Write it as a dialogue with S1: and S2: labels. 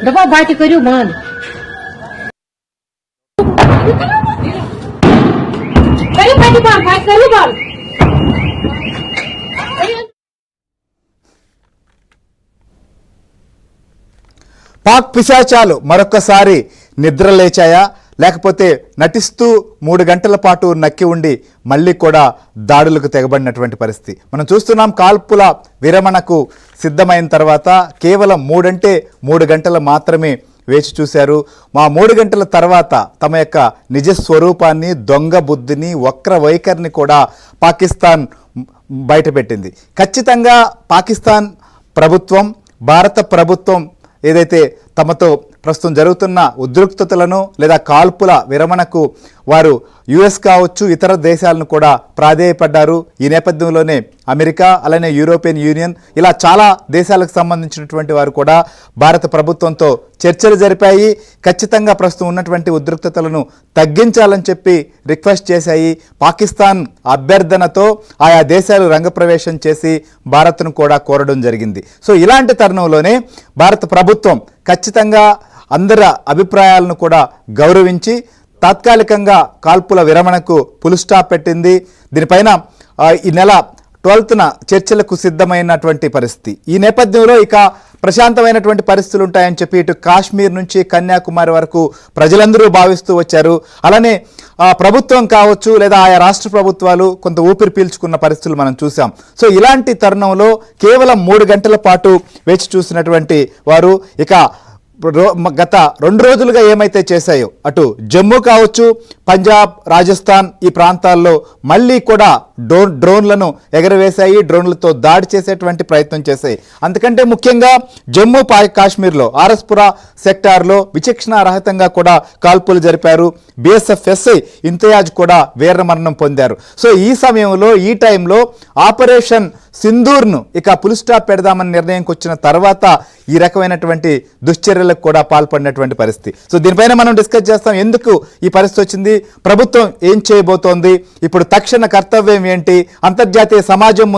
S1: दबा बात करू मान करू बात करू बाल
S2: పాక్ పిశాచాలు మరొక్కసారి నిద్ర లేచాయా లేకపోతే నటిస్తూ 3 గంటల పాటు నక్కి ఉండి మళ్ళీ కూడా దాడులకు తెగబడినటువంటి పరిస్థితి మనం చూస్తున్నాం. కాల్పుల విరమణకు సిద్ధమైన తర్వాత కేవలం 3 గంటలు మాత్రమే వేచి చూశారు. మా 3 గంటల తర్వాత తమ యొక్క నిజ స్వరూపాన్ని, దొంగ బుద్ధిని, వక్ర వైఖరిని కూడా పాకిస్తాన్ బయటపెట్టింది. ఖచ్చితంగా పాకిస్తాన్ ప్రభుత్వం, భారత ప్రభుత్వం ఏదైతే తమతో ప్రస్తుతం జరుగుతున్న ఉద్రిక్తతలను లేదా కాల్పుల విరమణకు వారు యుఎస్ కావచ్చు ఇతర దేశాలను కూడా ప్రాధేయపడ్డారు. ఈ నేపథ్యంలోనే అమెరికా అలానే యూరోపియన్ యూనియన్ ఇలా చాలా దేశాలకు సంబంధించినటువంటి వారు కూడా భారత ప్రభుత్వంతో చర్చలు జరిపాయి. ఖచ్చితంగా ప్రస్తుతం ఉన్నటువంటి ఉద్రిక్తతలను తగ్గించాలని చెప్పి రిక్వెస్ట్ చేశాయి. పాకిస్తాన్ అభ్యర్థనతో ఆయా దేశాలు రంగప్రవేశం చేసి భారత్ను కూడా కోరడం జరిగింది. సో ఇలాంటి తరుణంలోనే భారత ప్రభుత్వం ఖచ్చితంగా అందరి అభిప్రాయాలను కూడా గౌరవించి తాత్కాలికంగా కాల్పుల విరమణకు ఫుల్ స్టాప్ పెట్టింది. దీనిపైన ఈ నెల 12న చర్చలకు సిద్ధమైనటువంటి పరిస్థితి. ఈ నేపథ్యంలో ఇక ప్రశాంతమైనటువంటి పరిస్థితులు ఉంటాయని చెప్పి ఇటు కాశ్మీర్ నుంచి కన్యాకుమారి వరకు ప్రజలందరూ భావిస్తూ వచ్చారు. అలానే ప్రభుత్వం కావచ్చు లేదా ఆయా రాష్ట్ర ప్రభుత్వాలు కొంత ఊపిరి పీల్చుకున్న పరిస్థితులు మనం చూసాం. సో ఇలాంటి తరుణంలో కేవలం 3 గంటల పాటు వేచి చూసినటువంటి వారు ఇక గత 2 రోజులుగా ఏమైతే చేశాయో అటు జమ్మూ కావచ్చు, పంజాబ్, రాజస్థాన్ ఈ ప్రాంతాల్లో మళ్ళీ కూడా డ్రోన్లను ఎగరవేశాయి, డ్రోన్లతో దాడి చేసేటువంటి ప్రయత్నం చేశాయి. అందుకంటే ముఖ్యంగా జమ్మూ కాశ్మీర్లో ఆర్ఎస్పురా సెక్టార్లో విచక్షణారహితంగా కూడా కాల్పులు జరిపారు. బీఎస్ఎఫ్ ఎస్ఐ ఇంతియాజ్ కూడా వీరమరణం పొందారు. సో ఈ సమయంలో ఈ టైంలో ఆపరేషన్ సింధూర్ను ఇక ఫుల్ స్టాప్ పెడదామని నిర్ణయంకి వచ్చిన తర్వాత ఈ రకమైనటువంటి దుశ్చర్యలకు కూడా పాల్పడినటువంటి పరిస్థితి. సో దీనిపైన మనం డిస్కస్ చేస్తాం. ఎందుకు ఈ పరిస్థితి వచ్చింది, ప్రభుత్వం ఏం చేయబోతోంది, ఇప్పుడు తక్షణ కర్తవ్యం ఏంటి, అంతర్జాతీయ సమాజం ముందు